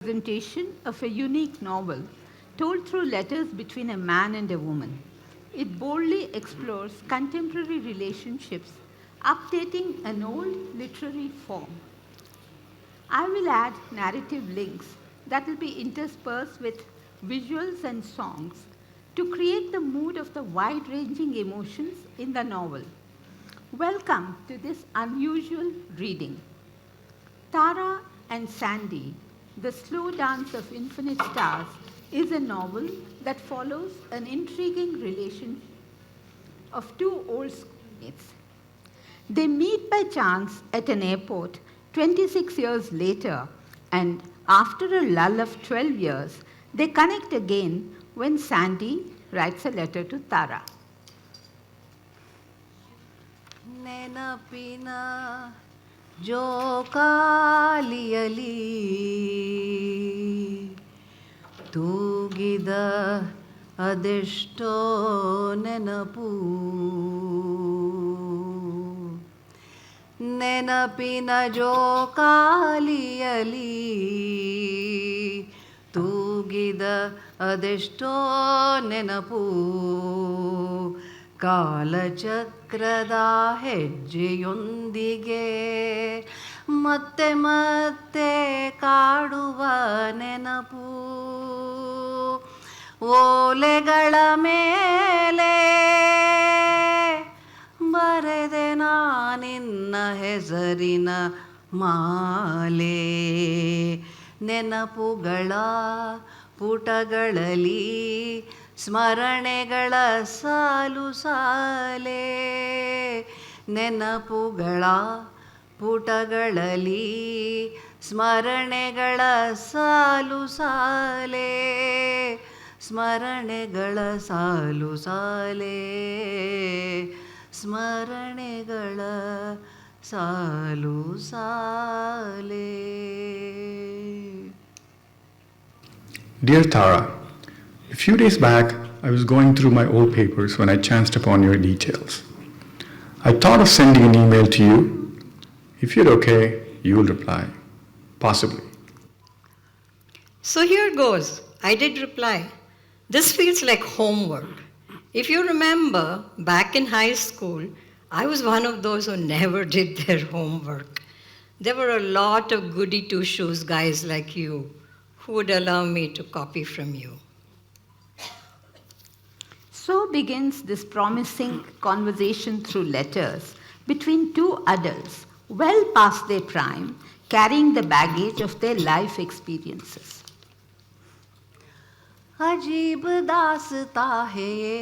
Presentation of a unique novel told through letters between a man and a woman. It boldly explores contemporary relationships, updating an old literary form. I will add narrative links that will be interspersed with visuals and songs to create the mood of the wide ranging emotions in the novel. Welcome to this unusual reading. Tara and Sandy, The Slow Dance of Infinite Stars, is a novel that follows an intriguing relationship of two old schoolmates. They meet by chance at an airport 26 years later, and after a lull of 12 years, they connect again when Sandy writes a letter to Tara. ನೆನಪಿನ ಜೋಕಾಲಿಯಲಿ ತೂಗಿದ ಅದೆಷ್ಟೋ ನೆನಪು ನೆನಪಿನ ಜೋಕಾಲಿಯಲಿ ತೂಗಿದ ಅದೆಷ್ಟೋ ನೆನಪು ಕಾಲಚಕ್ರದ ಹೆಜ್ಜೆಯೊಂದಿಗೆ ಮತ್ತೆ ಮತ್ತೆ ಕಾಡುವ ನೆನಪು ಓಲೆಗಳ ಮೇಲೆ ಬರೆದೆ ನಾನಿನ್ನ ಹೆಸರಿನ ಮಾಲೆ ನೆನಪುಗಳ ಪುಟಗಳಲ್ಲಿ ಸ್ಮರಣೆಗಳ ಸಾಲು ಸಾಲೆ ನೆನಪುಗಳ ಪುಟಗಳಲ್ಲಿ ಸ್ಮರಣೆಗಳ ಸಾಲು ಸಾಲೆ ಸ್ಮರಣೆಗಳ ಸಾಲು ಸಾಲೆ ಸ್ಮರಣೆಗಳ ಸಾಲು ಸಾಲೆ. Dear Tara, a few days back, I was going through my old papers when I chanced upon your details. I thought of sending an email to you. If you're okay, you'll reply. Possibly. So here goes. I did reply. This feels like homework. If you remember, back in high school, I was one of those who never did their homework. There were a lot of goody two-shoes guys like you who would allow me to copy from you. So begins this promising conversation through letters between two adults well past their prime, carrying the baggage of their life experiences. अजीब दास्ता है ये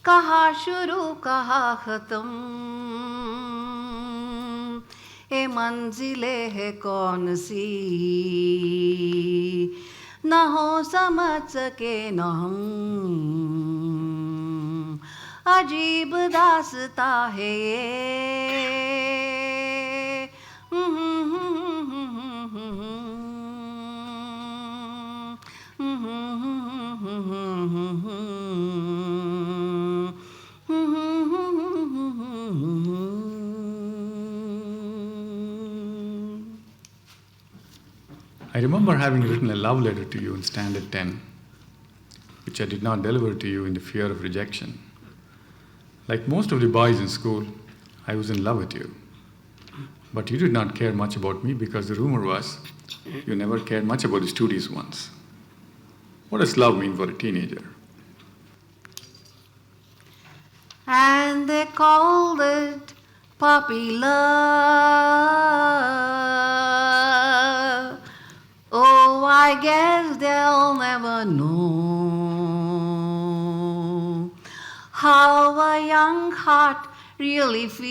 कहाँ शुरू कहाँ ख़त्म ये मंजिलें है कौन सी न हो समझ सके न हम अजीब दास्ता है ये I remember having written a love letter to you in Standard 10, which I did not deliver to you in the fear of rejection. Like most of the boys in school, I was in love with you. But you did not care much about me because the rumor was you never cared much about the studious ones. What does love mean for a teenager? And they called it puppy love. Oh, I guess they'll never know how a young heart really feels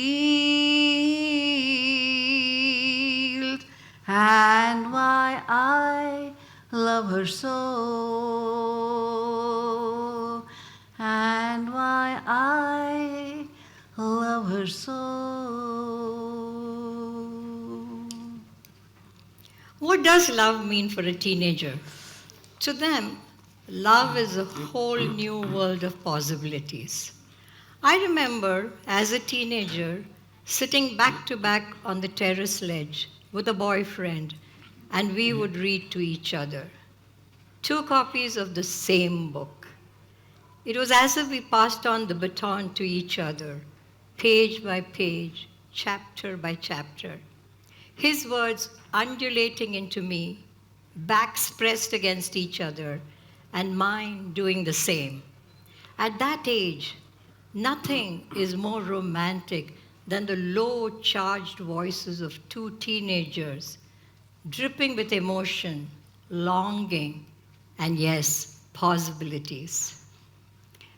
and why I love her so and why I love her so. What does love mean for a teenager? To them, love is a whole new world of possibilities. I remember as a teenager sitting back to back on the terrace ledge, with a boyfriend, and we would read to each other. 2 copies of the same book. It was as if we passed on the baton to each other, page by page, chapter by chapter. His words undulating into me, backs pressed against each other, and mine doing the same. At that age, nothing is more romantic than the low, charged voices of 2 teenagers, dripping with emotion, longing, and yes, possibilities.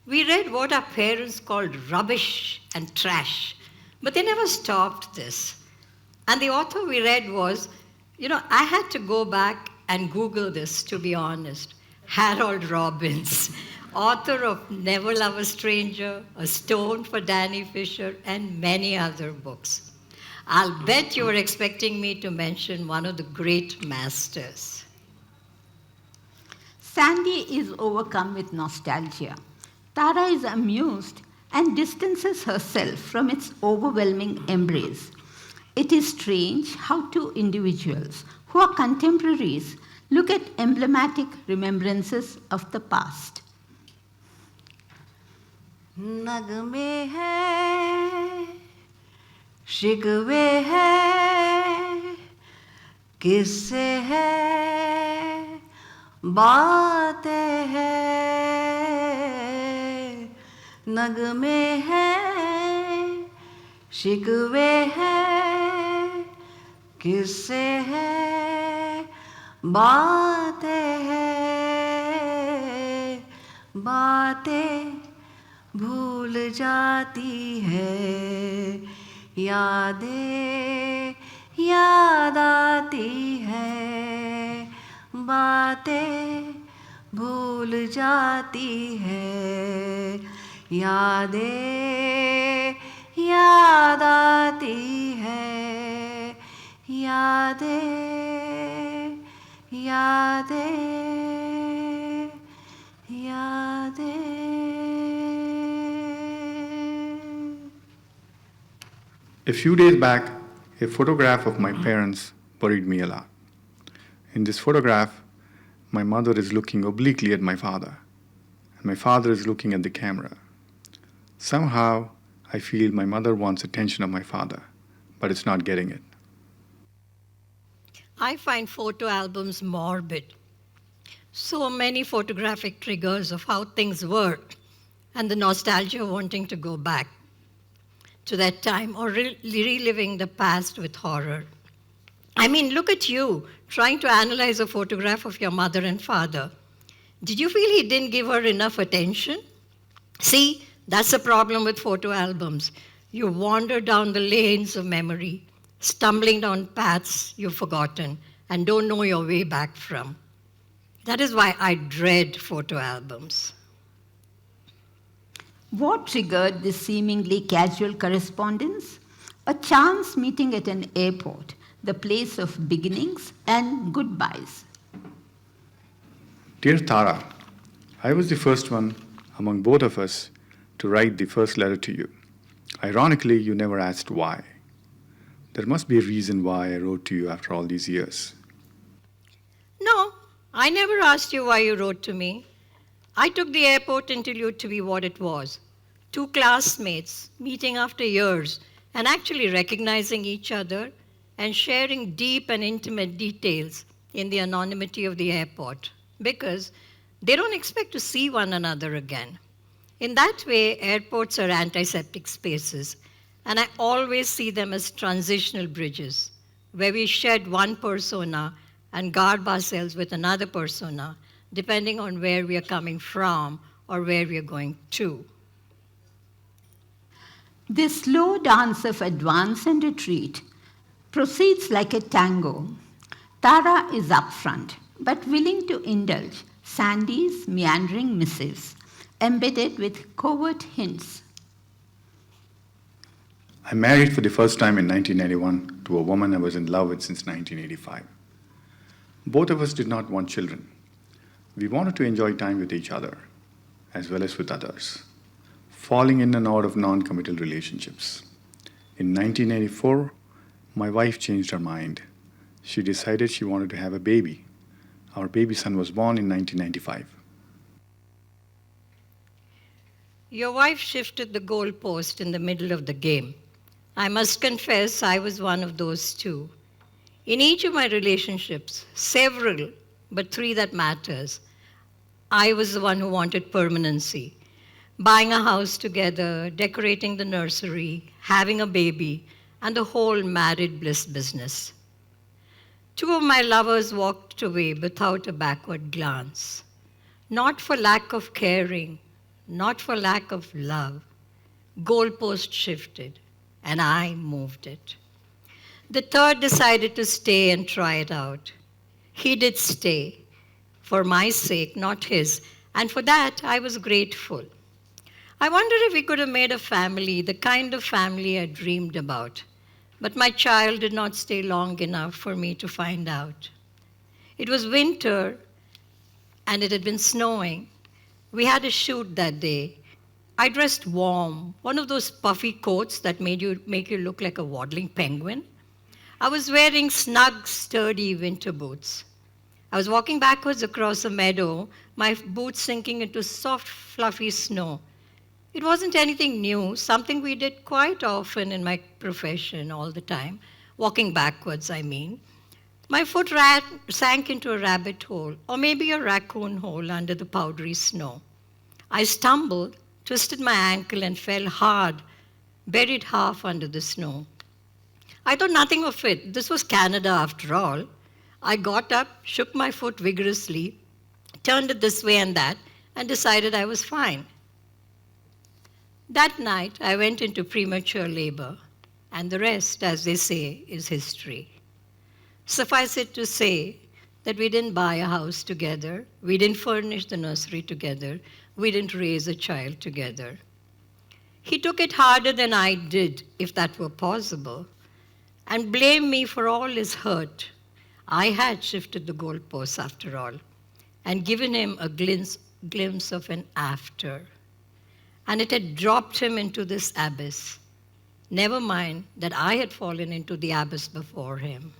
We read what our parents called rubbish and trash, but they never stopped this. And the author we read was, I had to go back and Google this, to be honest. Harold Robbins, author of Never Love a Stranger, A Stone for Danny Fisher, and many other books. I'll bet you were expecting me to mention one of the great masters. Sandy is overcome with nostalgia. Tara is amused and distances herself from its overwhelming embrace. It is strange how 2 individuals who are contemporaries look at emblematic remembrances of the past. नगमे हैं, शिकवे हैं, किस्से हैं, बातें हैं, नगमे हैं, शिकवे हैं, किस्से हैं, बातें हैं, बातें भूल जाती है, यादें याद आती है, बातें भूल जाती है, यादें याद आती है, यादें यादें यादें. A few days back, a photograph of my parents worried me a lot. In this photograph, my mother is looking obliquely at my father, and my father is looking at the camera. Somehow, I feel my mother wants attention of my father, but it's not getting it. I find photo albums morbid. So many photographic triggers of how things were, and the nostalgia wanting to go back to that time or reliving the past with horror. I mean, look at you trying to analyze a photograph of your mother and father. Did you feel he didn't give her enough attention? See, that's the problem with photo albums. You wander down the lanes of memory, stumbling down paths you've forgotten and don't know your way back from. That is why I dread photo albums. What triggered this seemingly casual correspondence? A chance meeting at an airport, the place of beginnings and goodbyes. Dear Tara, I was the first one among both of us to write the first letter to you. Ironically, you never asked why. There must be a reason why I wrote to you after all these years. No, I never asked you why you wrote to me. I took the airport interlude to be what it was. 2 classmates meeting after years and actually recognizing each other and sharing deep and intimate details in the anonymity of the airport because they don't expect to see one another again. In that way, airports are antiseptic spaces, and I always see them as transitional bridges where we shed one persona and garb ourselves with another persona, depending on where we are coming from or where we are going to. This slow dance of advance and retreat proceeds like a tango. Tara is up front, but willing to indulge Sandy's meandering missives, embedded with covert hints. I married for the first time in 1991 to a woman I was in love with since 1985. Both of us did not want children. We wanted to enjoy time with each other, as well as with others, falling in and out of non-committal relationships. In 1984, my wife changed her mind She decided she wanted to have a baby. Our baby son was born in 1995. Your wife shifted the goalpost in the middle of the game. I must confess, I was one of those too. In each of my relationships, several, but three that matters, I was the one who wanted permanency. Buying a house together, decorating the nursery, having a baby, and the whole married bliss business. Two of my lovers walked away without a backward glance. Not for lack of caring, not for lack of love. Goalpost shifted, and I moved it. The third decided to stay and try it out. He did stay, for my sake, not his, and for that I was grateful. I wondered if we could have made a family, the kind of family I dreamed about. But my child did not stay long enough for me to find out. It was winter, and it had been snowing. We had a shoot that day. I dressed warm, one of those puffy coats that make you look like a waddling penguin. I was wearing snug, sturdy winter boots. I was walking backwards across a meadow, my boots sinking into soft, fluffy snow. It wasn't anything new, something we did quite often in my profession all the time. Walking backwards, I mean. My foot sank into a rabbit hole, or maybe a raccoon hole under the powdery snow. I stumbled, twisted my ankle, and fell hard, buried half under the snow. I thought nothing of it. This was Canada after all. I got up, shook my foot vigorously, turned it this way and that, and decided I was fine. That night, I went into premature labor, and the rest, as they say, is history. Suffice it to say that we didn't buy a house together, we didn't furnish the nursery together, we didn't raise a child together. He took it harder than I did, if that were possible, and blamed me for all his hurt. I had shifted the goalposts after all, and given him a glimpse of an after. And it had dropped him into this abyss. Never mind that I had fallen into the abyss before him.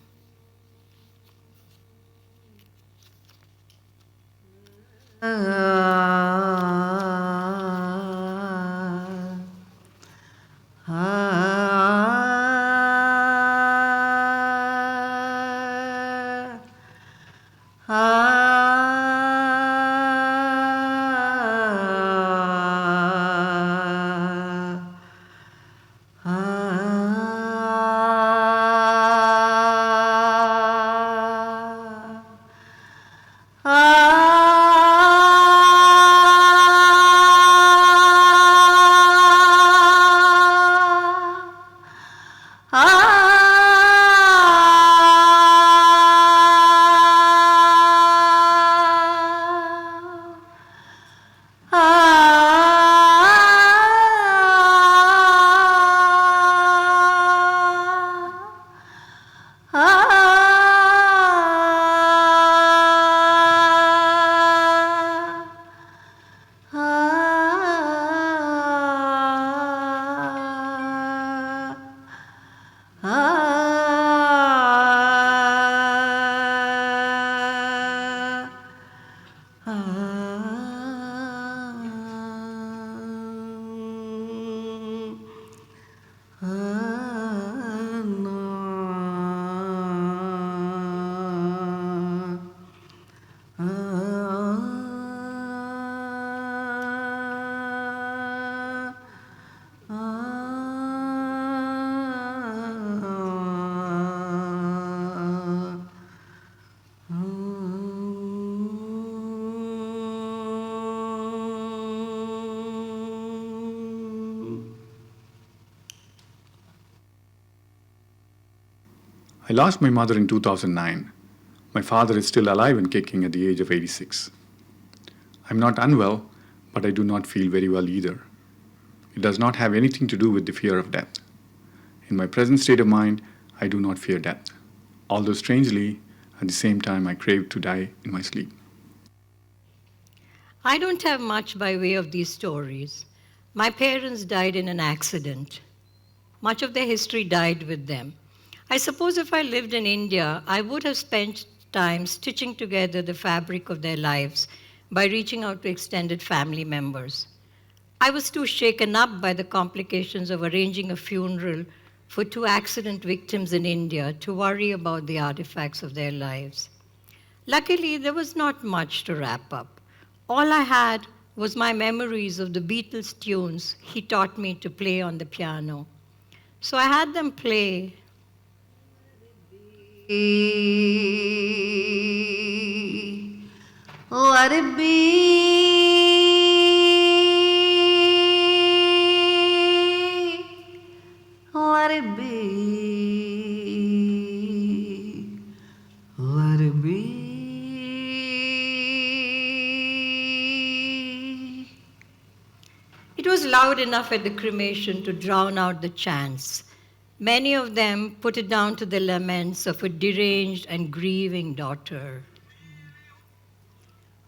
I lost my mother in 2009. My father is still alive and kicking at the age of 86. I'm not unwell, but I do not feel very well either. It does not have anything to do with the fear of death. In my present state of mind, I do not fear death. Although strangely, at the same time, I crave to die in my sleep. I don't have much by way of these stories. My parents died in an accident. Much of their history died with them. I suppose if I lived in India, I would have spent time stitching together the fabric of their lives by reaching out to extended family members. I was too shaken up by the complications of arranging a funeral for two accident victims in India to worry about the artifacts of their lives. Luckily, there was not much to wrap up. All I had was my memories of the Beatles tunes he taught me to play on the piano. So I had them play. Let it be. Let it be. Let it be. It was loud enough at the cremation to drown out the chants. Many of them put it down to the laments of a deranged and grieving daughter.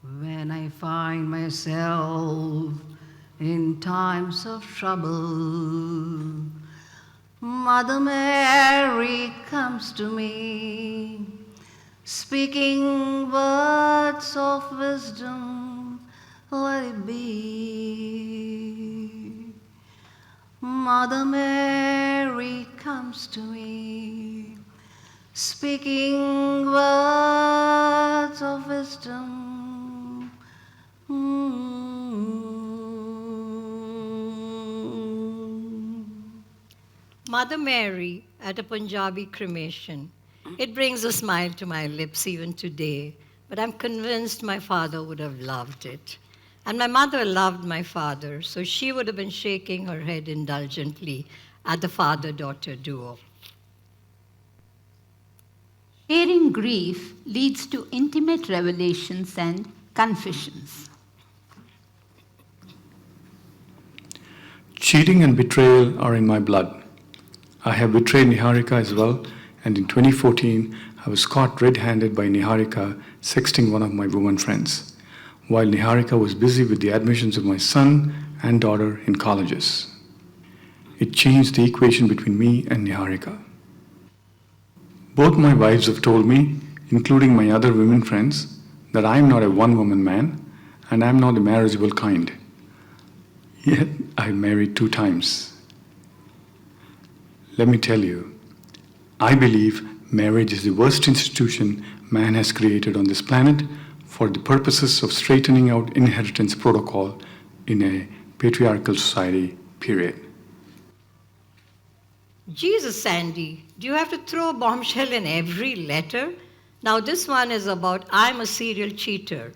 When I find myself in times of trouble, Mother Mary comes to me, speaking words of wisdom. Let it be. Mother Mary comes to me, speaking words of wisdom. Mother Mary at a Punjabi cremation. It brings a smile to my lips even today, but I'm convinced my father would have loved it. And my mother loved my father, so she would have been shaking her head indulgently at the father-daughter duo. Sharing grief leads to intimate revelations and confessions. Cheating and betrayal are in my blood. I have betrayed Niharika as well, and in 2014, I was caught red-handed by Niharika sexting one of my woman friends, while Niharika was busy with the admissions of my son and daughter in colleges. It changed the equation between me and Niharika. Both my wives have told me, including my other women friends, that I am not a one-woman man, and I am not the marriageable kind. Yet I married 2 times. Let me tell you, I believe marriage is the worst institution man has created on this planet for the purposes of straightening out inheritance protocol in a patriarchal society, period. Jesus, Sandy, do you have to throw a bombshell in every letter? Now this one is about I'm a serial cheater.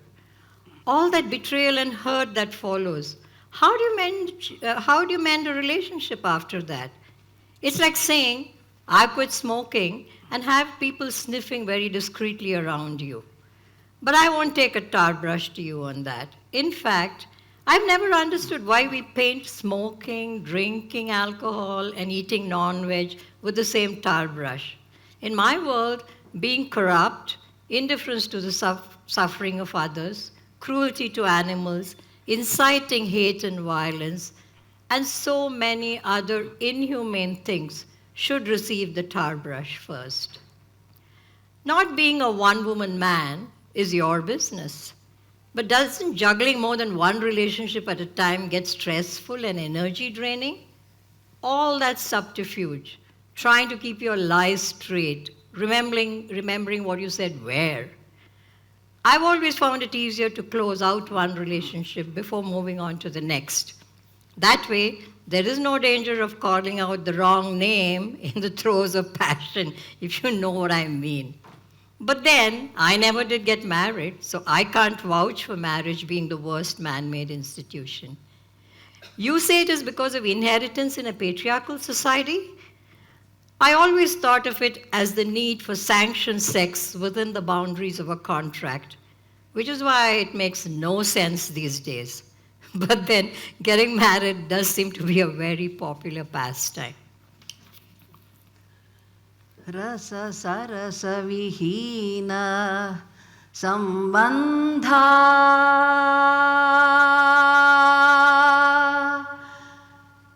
All that betrayal and hurt that follows. How do you mend a relationship after that? It's like saying, I quit smoking and have people sniffing very discreetly around you. But I won't take a tar brush to you on that. In fact, I've never understood why we paint smoking, drinking alcohol, and eating non-veg with the same tar brush. In my world, being corrupt, indifference to the suffering of others, cruelty to animals, inciting hate and violence, and so many other inhumane things should receive the tar brush first. Not being a one-woman man is your business. But doesn't juggling more than one relationship at a time get stressful and energy draining? All that subterfuge, trying to keep your lies straight, remembering what you said where. I've always found it easier to close out one relationship before moving on to the next. That way, there is no danger of calling out the wrong name in the throes of passion, if you know what I mean. But then, I never did get married, so I can't vouch for marriage being the worst man-made institution. You say it is because of inheritance in a patriarchal society? I always thought of it as the need for sanctioned sex within the boundaries of a contract, which is why it makes no sense these days. But then, getting married does seem to be a very popular pastime. Rasa sarasa vihina sambandha,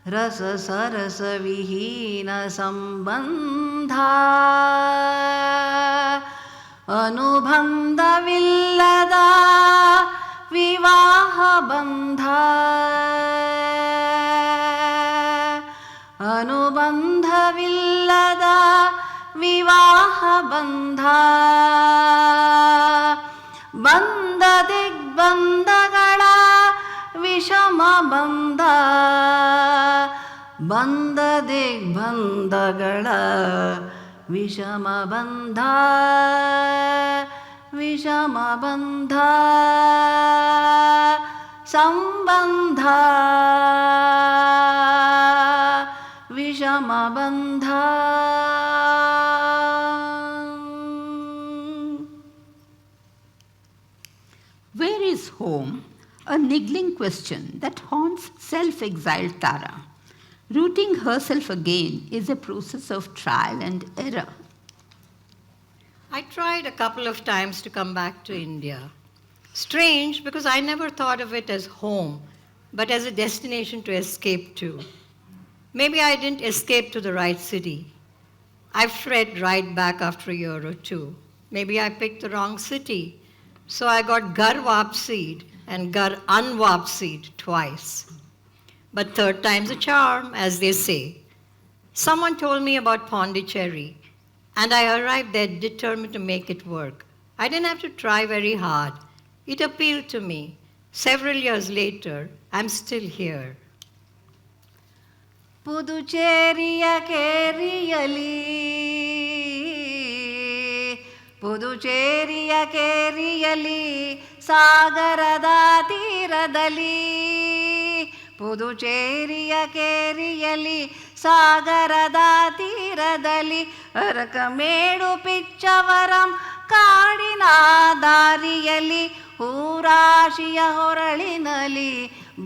रससरसविहीनसम्बन्ध अनुबन्धविಲ್ಲದ विवाहबन्ध अनुबन्धविಲ್ಲದ विवाहबन्ध ಬಂಧ ದಿಗ್ಬಂಧಗಳ ವಿಷಮ ಬಂಧ ಬಂಧ ದಿಗ್ಬಂಧಗಳ ವಿಷಮ ಬಂಧ ವಿಷಮ ಬಂಧ ಸಂಬಂಧ ವಿಷಮ ಬಂಧ Where is home? A niggling question that haunts self-exiled Tara. Rooting herself again is a process of trial and error. I tried a couple of times to come back to India. Strange, because I never thought of it as home, but as a destination to escape to. Maybe I didn't escape to the right city. I fled right back after a year or two. Maybe I picked the wrong city. So I got Gar Vapsied and Gar Unvapsied twice. But third time's a charm, as they say. Someone told me about Pondicherry, and I arrived there determined to make it work. I didn't have to try very hard. It appealed to me. Several years later, I'm still here. ಪುದುಚೇರಿಯ ಕೇರಿಯಲಿ ಪುದುಚೇರಿಯ ಕೇರಿಯಲಿ ಸಾಗರದ ತೀರದಲ್ಲಿ ಪುದುಚೇರಿಯ ಕೇರಿಯಲಿ ಸಾಗರದ ತೀರದಲ್ಲಿ ಅರಕಮೇಡು ಪಿಚ್ಚವರಂ ಕಾಡಿನ ದಾರಿಯಲ್ಲಿ ಹೂರಾಶಿಯ ಹೊರಳಿನಲಿ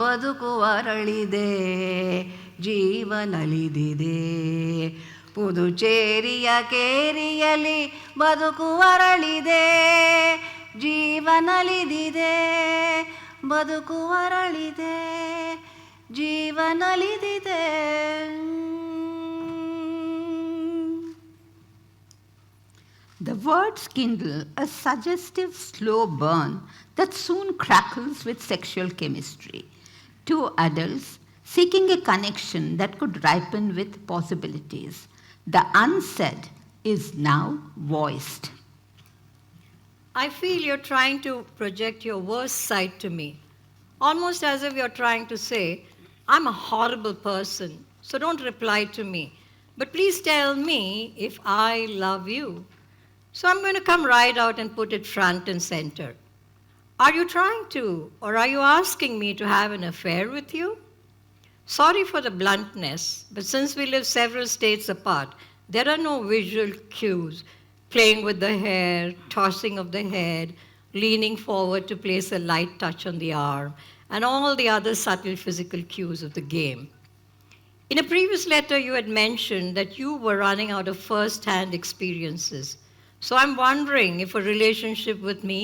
ಬದುಕುವರಳಿದೆ ಜೀವನಲಿದಿದೆ ಪುದುಚೇರಿಯ ಕೇರಿಯಲಿ ಬದುಕುವರಳಿದೆ ಜೀವನಲಿದಿದೆ ಬದುಕುವರಳಿದೆ ಜೀವನಲಿದಿದೆ. The words kindle a suggestive slow burn that soon crackles with sexual chemistry. Two adults seeking a connection that could ripen with possibilities. The unsaid is now voiced. I feel you're trying to project your worst side to me, almost as if you're trying to say, I'm a horrible person, so don't reply to me. But please tell me if I love you. So I'm going to come right out and put it front and center. Are you trying to, or are you asking me to have an affair with you? Sorry for the bluntness, but since we live several states apart, there are no visual cues. Playing with the hair, tossing of the head, leaning forward to place a light touch on the arm, and all the other subtle physical cues of the game. In a previous letter, you had mentioned that you were running out of first-hand experiences. So I'm wondering if a relationship with me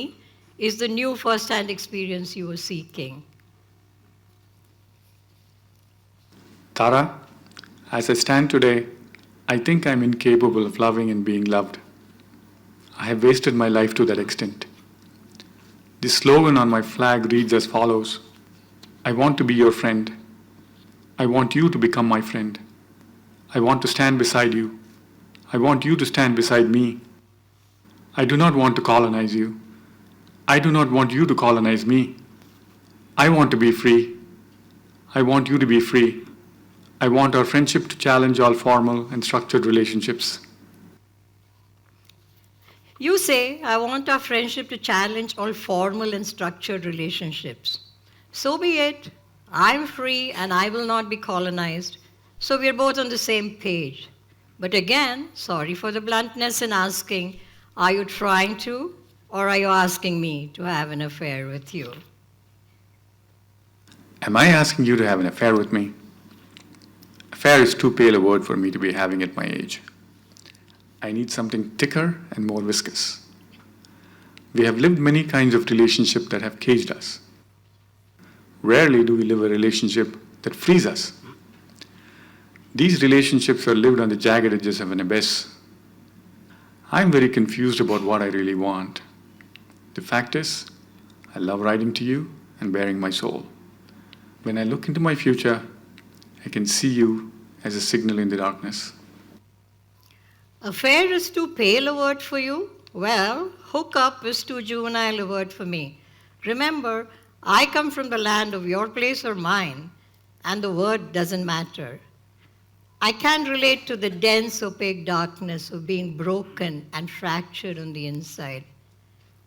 is the new first-hand experience you were seeking. Tara, as I stand today, I think I'm incapable of loving and being loved. I have wasted my life to that extent. The slogan on my flag reads as follows: I want to be your friend. I want you to become my friend. I want to stand beside you. I want you to stand beside me. I do not want to colonize you. I do not want you to colonize me. I want to be free. I want you to be free. I want our friendship to challenge all formal and structured relationships. You say, I want our friendship to challenge all formal and structured relationships. So be it. I'm free and I will not be colonized. So we're both on the same page. But again, sorry for the bluntness in asking, are you trying to, or are you asking me to have an affair with you? Am I asking you to have an affair with me? Affair is too pale a word for me to be having at my age. I need something thicker and more viscous. We have lived many kinds of relationships that have caged us. Rarely do we live a relationship that frees us. These relationships are lived on the jagged edges of an abyss. I'm very confused about what I really want. The fact is, I love writing to you and bearing my soul. When I look into my future, I can see you as a signal in the darkness. Affair is too pale a word for you? Well, hook up is too juvenile a word for me. Remember, I come from the land of your place or mine, and the word doesn't matter. I can relate to the dense, opaque darkness of being broken and fractured on the inside.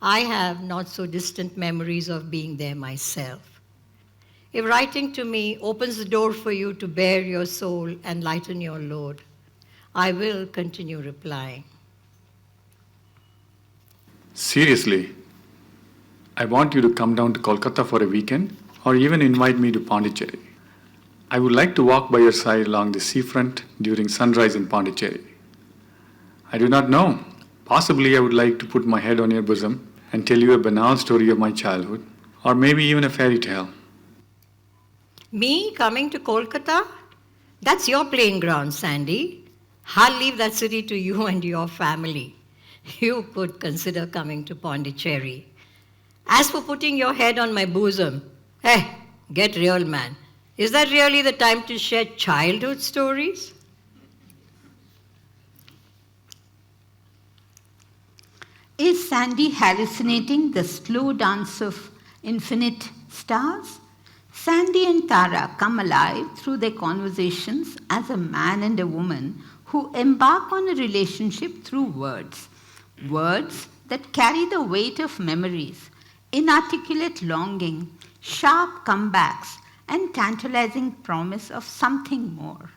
I have not so distant memories of being there myself. If writing to me opens the door for you to bear your soul and lighten your load, I will continue replying. Seriously, I want you to come down to Kolkata for a weekend or even invite me to Pondicherry. I would like to walk by your side along the seafront during sunrise in Pondicherry. I do not know. Possibly I would like to put my head on your bosom and tell you a banal story of my childhood, or maybe even a fairy tale. Me coming to Kolkata? That's your playing ground, Sandy. I'll leave that city to you and your family. You could consider coming to Pondicherry. As for putting your head on my bosom, get real, man. Is that really the time to share childhood stories? Is Sandy hallucinating the slow dance of infinite stars? Sandy and Tara come alive through their conversations as a man and a woman who embark on a relationship through words. Words that carry the weight of memories, inarticulate longing, sharp comebacks, and tantalizing promise of something more.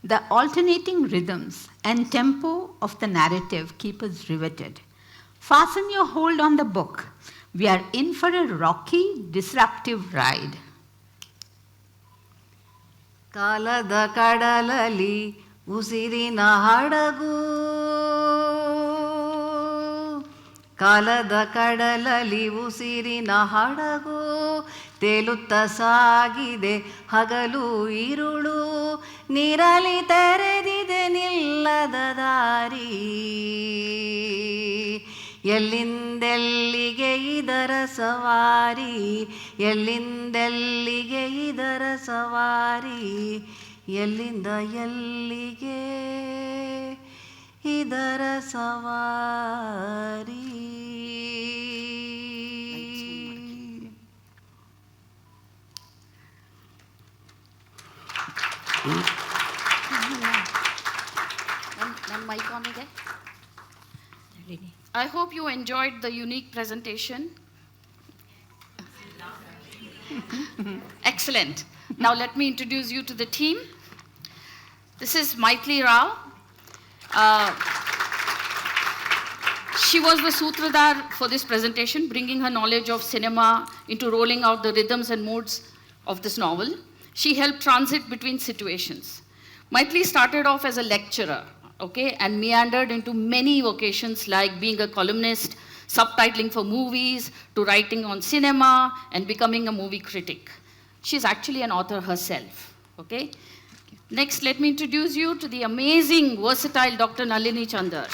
The alternating rhythms and tempo of the narrative keep us riveted. Fasten your hold on the book. We are in for a rocky, disruptive ride. ಕಾಲದ ಕಡಲಲ್ಲಿ ಉಸಿರಿನ ಹಡಗು ಕಾಲದ ಕಡಲಲ್ಲಿ ಉಸಿರಿನ ಹಡಗು ತೇಲುತ್ತ ಸಾಗಿದೆ ಹಗಲು ಇರುಳು ನೀರಲ್ಲಿ ತೆರೆದಿದೆ ನಿಲ್ಲದ ದಾರಿ ಎಲ್ಲಿಂದೆಲ್ಲಿಗೆ ಇದರ ಸವಾರಿ ಎಲ್ಲಿಂದೆಲ್ಲಿಗೆ ಇದರ ಸವಾರಿ ಎಲ್ಲಿಂದ ಎಲ್ಲಿಗೆ ಇದರ ಸವಾರಿ. ನನ್ನ mic on ಇದೆ. I hope you enjoyed the unique presentation. Excellent. Now let me introduce you to the team. This is Maithili Rao. She was the sutradhar for this presentation, bringing her knowledge of cinema into rolling out the rhythms and moods of this novel. She helped transit between situations. Maithili started off as a lecturer, and meandered into many vocations like being a columnist, subtitling for movies, to writing on cinema, and becoming a movie critic. She's actually an author herself, Next, let me introduce you to the amazing, versatile Dr. Nalini Chandar.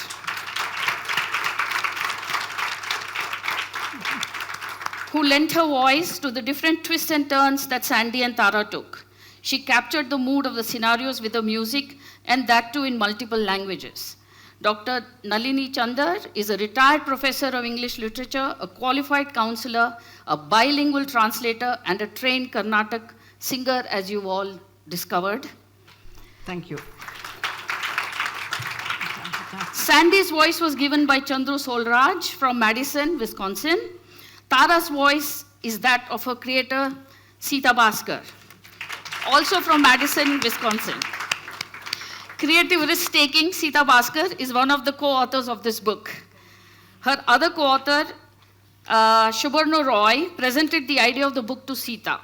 Who lent her voice to the different twists and turns that Sandy and Tara took. She captured the mood of the scenarios with her music, and that too in multiple languages. Dr. Nalini Chandar is a retired professor of English literature, a qualified counselor, a bilingual translator, and a trained Carnatic singer, as you've all discovered. Thank you. Sandy's voice was given by Chandru Solraj from Madison, Wisconsin. Tara's voice is that of her creator, Sita Bhaskar, also from Madison, Wisconsin. Creative risk-taking, Sita Bhaskar is one of the co-authors of this book. Her other co-author, Sabarna Roy, presented the idea of the book to Sita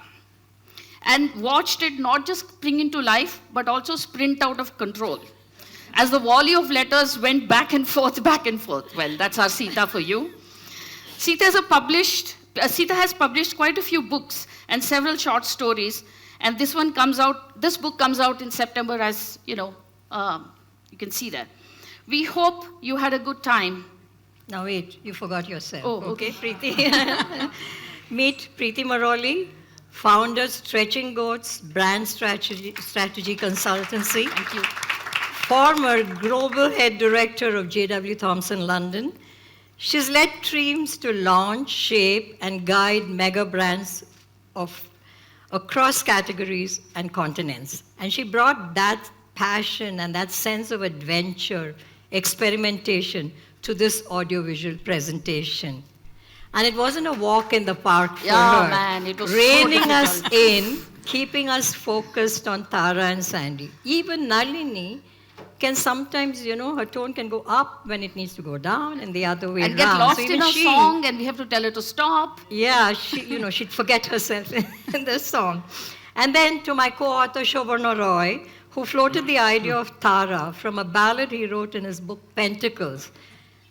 and watched it not just spring into life, but also sprint out of control, as the volley of letters went back and forth, back and forth. Well, that's our Sita for you. Sita has published quite a few books and several short stories, And this book comes out in September, as you know, you can see that. We hope you had a good time. Now wait, you forgot yourself. Oh, okay. Preeti. Meet Preeti Maroli, founder Stretching Goats Brand Strategy Consultancy. Thank you. Former global head director of J.W. Thomson London. She's led teams to launch, shape, and guide mega brands across categories and continents. And she brought that passion and that sense of adventure, experimentation to this audiovisual presentation. And it wasn't a walk in the park for her. Man, it was so reining us difficult. in, keeping us focused on Tara and Sandy. Even Nalini can sometimes, her tone can go up when it needs to go down, and the other way And around. get lost So in even a she- song, and we have to tell her to stop. Yeah, she'd forget herself in the song. And then to my co-author Sabarna Roy, who floated the idea of Tara from a ballad he wrote in his book Pentacles.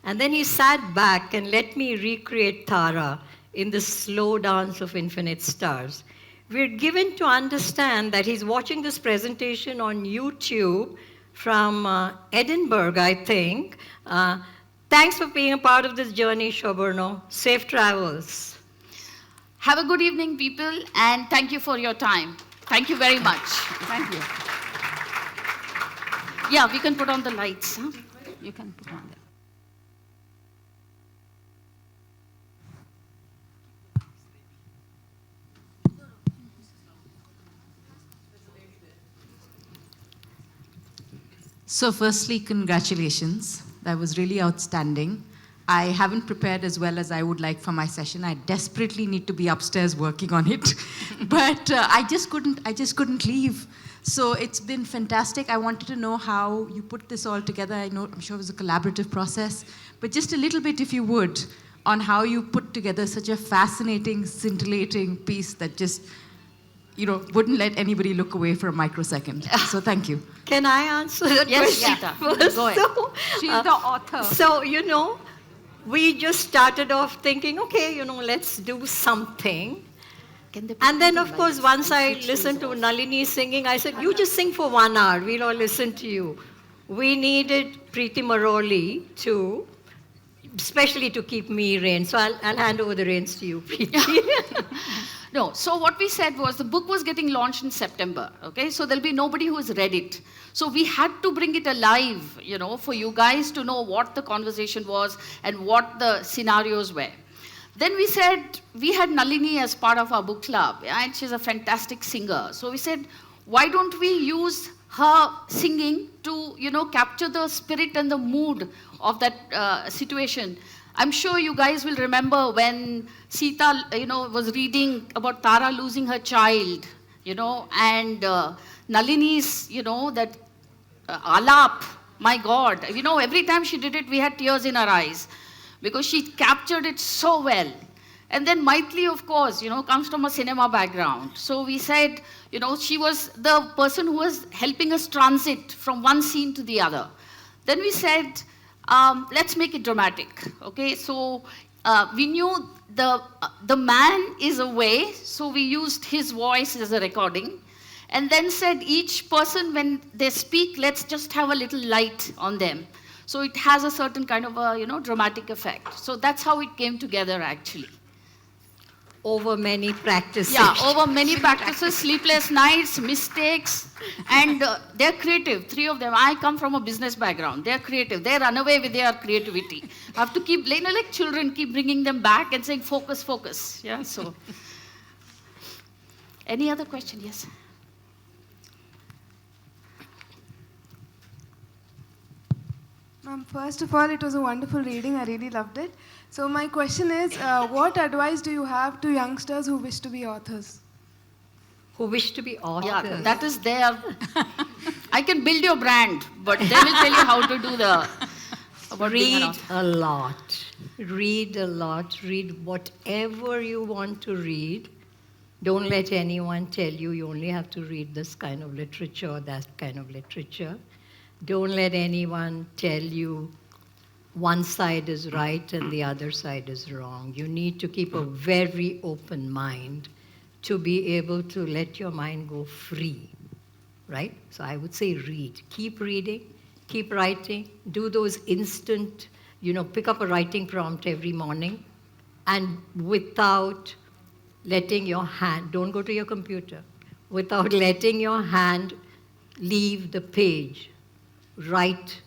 And then he sat back and let me recreate Tara in the slow dance of infinite stars. We're given to understand that he's watching this presentation on YouTube from Edinburgh, I think. Thanks for being a part of this journey, Sabarna. Safe travels. Have a good evening, people, and thank you for your time. Thank you very much. Thank you. Yeah, we can put on the lights. Huh? You can put on that. So firstly, congratulations. That was really outstanding. I haven't prepared as well as I would like for my session. I desperately need to be upstairs working on it. But I just couldn't leave. So it's been fantastic. I wanted to know how you put this all together. I'm sure it was a collaborative process. But just a little bit, if you would, on how you put together such a fascinating, scintillating piece that just wouldn't let anybody look away for a microsecond. So thank you. Can I answer that Yes, question Sita. first? Go ahead. So, She's the author. So, we just started off thinking, okay, let's do something. And then, of course, once I listened to Nalini singing, I said, you just sing for 1 hour. We'll all listen to you. We needed Preeti Maroli especially to keep me reins. So I'll hand over the reins to you, Preeti. No, so what we said was the book was getting launched in September, okay? So there'll be nobody who has read it. So we had to bring it alive, for you guys to know what the conversation was and what the scenarios were. Then we said, we had Nalini as part of our book club, and she's a fantastic singer. So we said, why don't we use her singing to, capture the spirit and the mood of that situation. I'm sure you guys will remember when Sita, was reading about Tara losing her child, and Nalini's, that alap, my God. Every time she did it, we had tears in our eyes because she captured it so well. And then Maitli, of course, comes from a cinema background. So we said, she was the person who was helping us transit from one scene to the other. Then we said, let's make it dramatic, okay? So we knew the man is away, so we used his voice as a recording. And then said each person, when they speak, let's just have a little light on them. So it has a certain kind of a, dramatic effect. So that's how it came together, actually. Over many practices. Yeah, over many practices, sleepless nights, mistakes, and they're creative, 3 of them. I come from a business background. They're creative. They run away with their creativity. I have to keep, like children, keep bringing them back and saying, focus, focus. Yeah, so. Any other question? Yes. First of all, it was a wonderful reading. I really loved it. So my question is, what advice do you have to youngsters who wish to be authors? Who wish to be authors. Yeah, that is their. I can build your brand, but they will tell you how to do the. Read a lot. Read a lot. Read whatever you want to read. Don't let anyone tell you only have to read this kind of literature or that kind of literature. Don't let anyone tell you one side is right and the other side is wrong. You need to keep a very open mind to be able to let your mind go free, right? So I would say read. Keep reading, keep writing, do those instant, pick up a writing prompt every morning, and without letting your hand, don't go to your computer, without letting your hand leave the page, write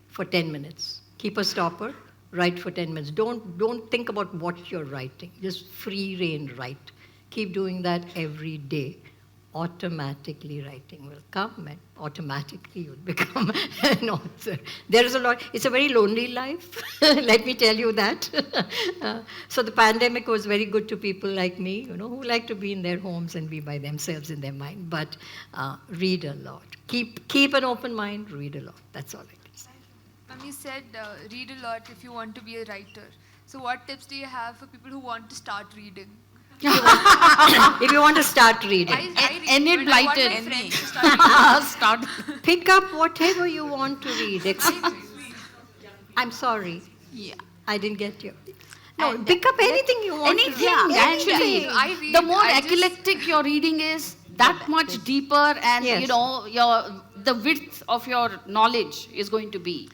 for 10 minutes. Keep a stopper, write for 10 minutes. Don't think about what you're writing. Just free rein write. Keep doing that every day. Automatically writing will come and automatically you'll become an author. There is a lot, it's a very lonely life, let me tell you that. So the pandemic was very good to people like me, who like to be in their homes and be by themselves in their mind, but read a lot. Keep an open mind, read a lot. That's all I can say. You said read a lot if you want to be a writer. So what tips do you have for people who want to start reading? If you want to start reading. I read, Any but I want my blighted. friends to start reading. Start. Pick up whatever you want to read. I'm sorry. Yeah. I didn't get you. No, And pick up anything you want Anything, to read. actually. I read, The more I just- eclectic your reading is, that much deeper, and Yes. the width of your knowledge is going to be.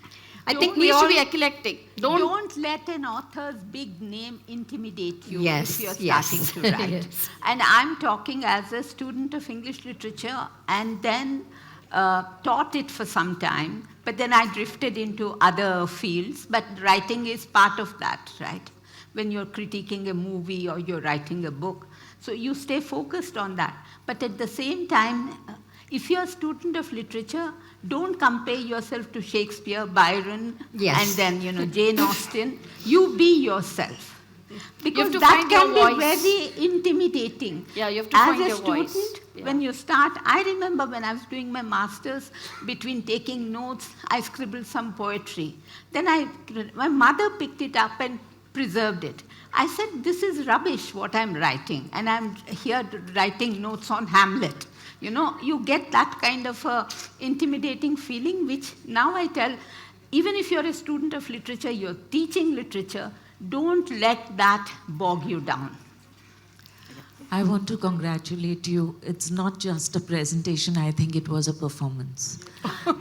I think It we needs to all be eclectic. Don't let an author's big name intimidate you Yes, if you're yes. starting to write. Yes. And I'm talking as a student of English literature and then taught it for some time, but then I drifted into other fields. But writing is part of that, right? When you're critiquing a movie or you're writing a book. So you stay focused on that. But at the same time, if you're a student of literature, don't compare yourself to Shakespeare, Byron, Yes. and then, Jane Austen. You be yourself. Because to that find your can be voice. very intimidating. Yeah, you have to As find a your student, voice. Yeah. when you start, I remember when I was doing my master's, between taking notes, I scribbled some poetry. Then my mother picked it up and preserved it. I said, this is rubbish what I'm writing, and I'm here writing notes on Hamlet. You get that kind of intimidating feeling, which now I tell, even if you're a student of literature, you're teaching literature, don't let that bog you down. I want to congratulate you. It's not just a presentation, I think it was a performance.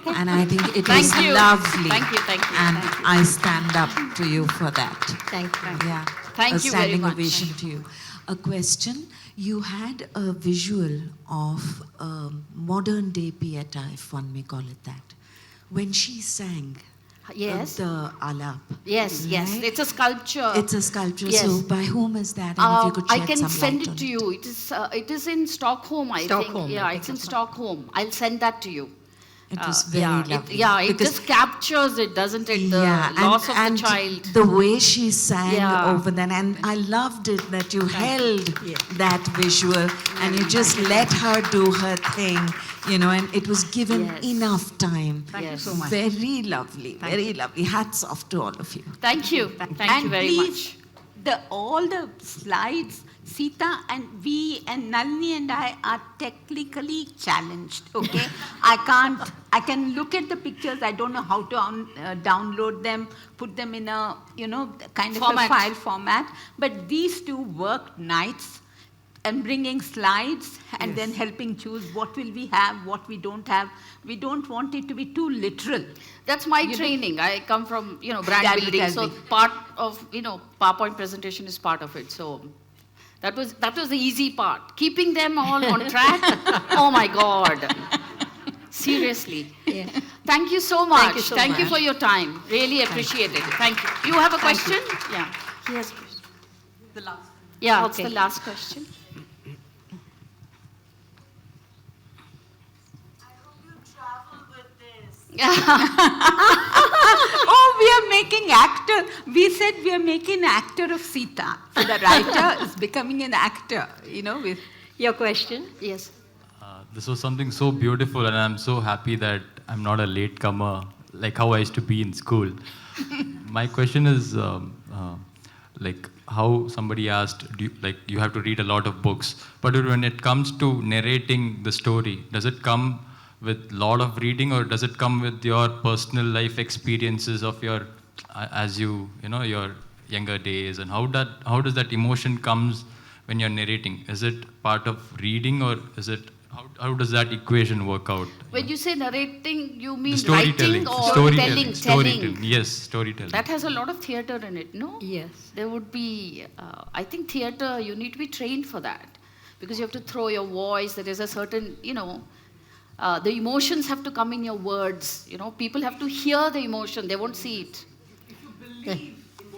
And I think it Thank was you. lovely. Thank you, thank you, And thank you. I stand up to you for that. Thank you. Yeah. Thank a you very standing much. ovation to you. A question. You had a visual of modern day Pieta, if one may call it that, when she sang Yes. the alap. Yes, yes. right? It's a sculpture. It's a sculpture. Yes. So by whom is that? And if you could I shed can some send light it on to you. It is in Stockholm, I Stockholm, think. Yeah, I think it's in that's Stockholm. I'll send that to you. It was very lovely. It because- just captures it, doesn't it? The loss of the child. The way she sang Yeah. over then, and I loved it that you held that visual and you just let her do her thing, and it was given Yes. enough time. Thank you so much. Very lovely, very lovely. Hats off to all of you. Thank you. Thank And you very please, much. all the slides, Sita and we and Nalini and I are technically challenged, okay? I can look at the pictures, I don't know how to download them, put them in a, kind of Format. a file format. But these two worked nights and bringing slides and then helping choose what will we have, what we don't have. We don't want it to be too literal. That's my training. I come from, brand Brand building. So building. part of, PowerPoint presentation is part of it. So that was the easy part. Keeping them all on track. Oh my God. Seriously. Yeah. Thank you so much. Thank you so Thank you much. for your time. Really appreciate it. Thank you. You have a question? Yeah. He has a question. The last. Yeah, Okay. it's the last question. Oh, we are making actor. We said we are making actor of Sita. So the writer is becoming an actor, with Your question? Yes. This was something so beautiful, and I'm so happy that I'm not a latecomer like how I used to be in school. My question is, like how somebody asked, you have to read a lot of books, but when it comes to narrating the story, does it come with a lot of reading, or does it come with your personal life experiences of your, your younger days, and how does that emotion comes when you're narrating? Is it part of reading, or is it how does that equation work out? When you say narrating, you The mean storytelling, writing or storytelling, telling? Yes, storytelling. That has a lot of theatre in it, no? Yes. There would be, I think theatre, you need to be trained for that. Because you have to throw your voice, there is a certain, the emotions have to come in your words. People have to hear the emotion, they won't see it.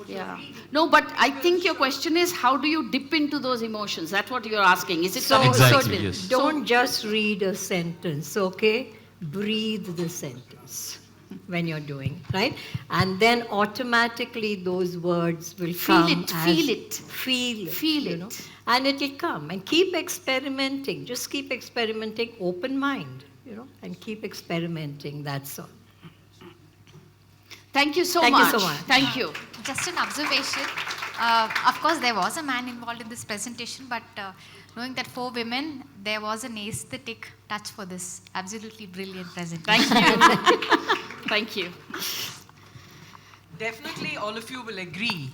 Yeah. No, but I think your question is, how do you dip into those emotions? That's what you're asking. Is it coming? Exactly, yes. Don't just read a sentence, okay? Breathe the sentence when you're doing, right? And then automatically those words will come. Feel it. Feel it. And it will come. And keep experimenting. Just keep experimenting, open mind, and keep experimenting, that's all. Thank you so much. Thank you so much. Thank you. Just an observation. Of course, there was a man involved in this presentation, but knowing that 4 women, there was an aesthetic touch for this. Absolutely brilliant presentation. Thank you. Thank you. Definitely all of you will agree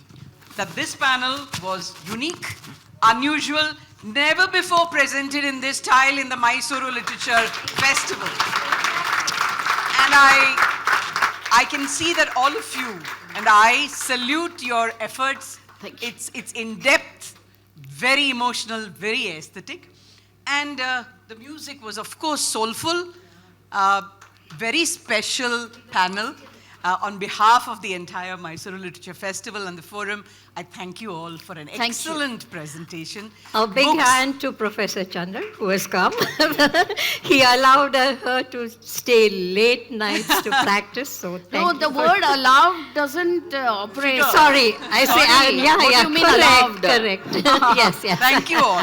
that this panel was unique, unusual, never before presented in this style in the Mysuru Literature Festival. And I can see that all of you, and I salute your efforts. Thank you. It's in-depth, very emotional, very aesthetic. And the music was, of course, soulful. Very special panel. On behalf of the entire Mysuru Literature Festival and the Forum, I thank you all for an excellent presentation. A big hand to Professor Chandra, who has come. He allowed her to stay late nights to practice. So No, the word allowed doesn't operate. Sorry, I say, Sorry. yeah, What do yeah, you mean correct, allowed? correct. Yes, yes. Thank you all.